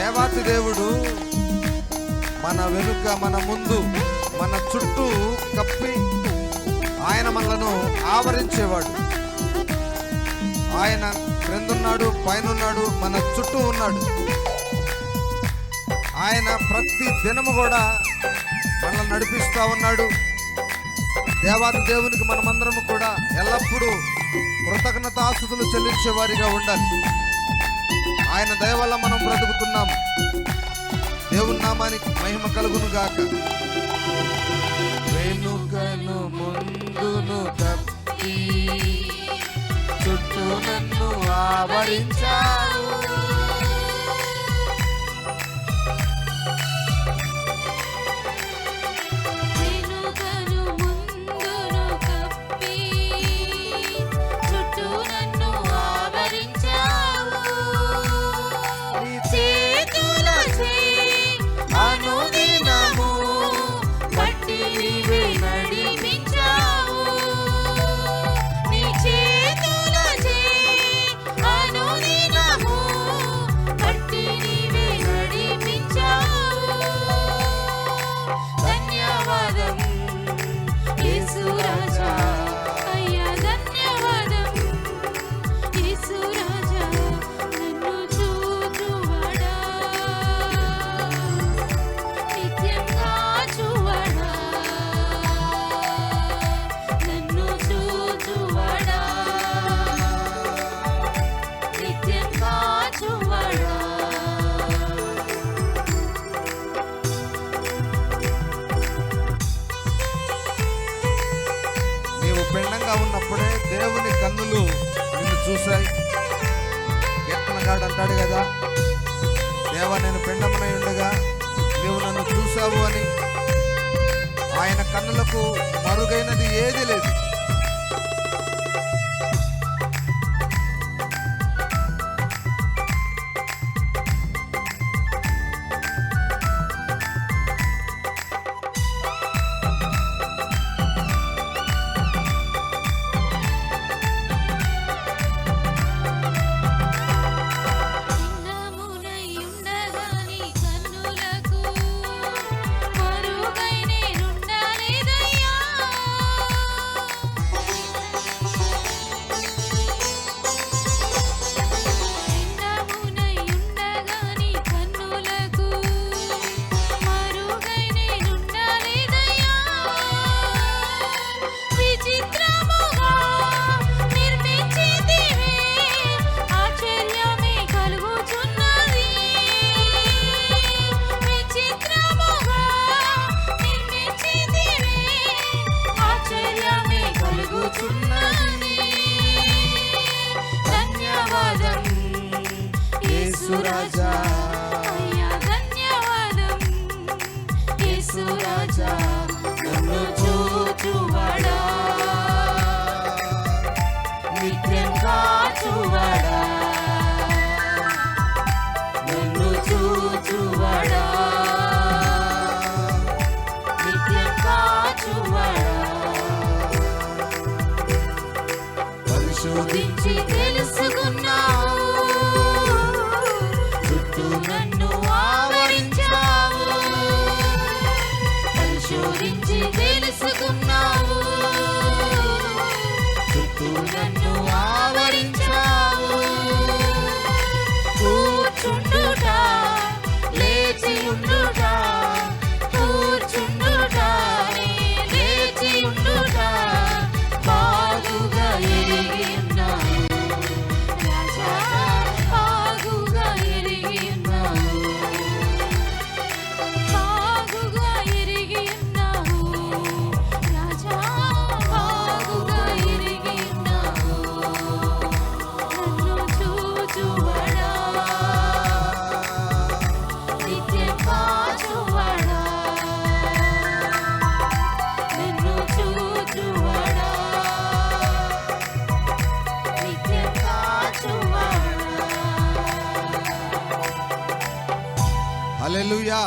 దేవాతి దేవుడు మన వెనుక, మన ముందు, మన చుట్టూ కప్పి ఆయన మనలను ఆవరించేవాడు. ఆయన క్రిందున్నాడు, పైనున్నాడు, మన చుట్టూ ఉన్నాడు. ఆయన ప్రతి దినము కూడా మనల్ని నడిపిస్తూ ఉన్నాడు. దేవాతి దేవునికి మనమందరము కూడా ఎల్లప్పుడూ కృతజ్ఞతాస్తుతులు చెల్లించే వారిగా ఉండాలి. ఆయన దయ వల్ల మనం బ్రతుకుతున్నాం. దేవుని నామానికి మహిమ కలుగును గాక. వెనుకను ముందును తప్పి చుట్టూ నన్ను ఆవరించావు. పిండంగా ఉన్నప్పుడే దేవుని కన్నులు నిన్ను చూశాయి. కీర్తనగాడు అంటాడు కదా, దేవా నేను పిండమునై ఉండగా నీవు నన్ను చూశావు అని. ఆయన కన్నులకు మరుగైనది ఏది లేదు. యేసురాజా ధన్యవాదం. యేసురాజా నన్ను చూచువాడా, నిత్యం కాచువాడా, నన్ను చూచువాడా, నిత్యం కాచువాడా. పరిశోధించి తెలుసుకున్నావు, నన్ను ఆవరించావు. పరిశోధించి తెలుసుకున్నావు, చుట్టూ నన్ను ఆవరించావు. కూర్చుండుట, లేచి ఉండుట, కూర్చుండుట, లేచి ఉండుట బాగుగా ఎరిగి ఉన్నావు రాజా, బాగుగా ఎరిగి ఉన్నావు, బాగుగా ఎరిగి ఉన్నావు రాజా, బాగుగా ఎరిగి ఉన్నావు. నన్ను చూచువాడా, నిత్యం కాచువాడా, నన్ను చూచువాడా, నిత్యం కాచువాడా. హల్లెలూయా.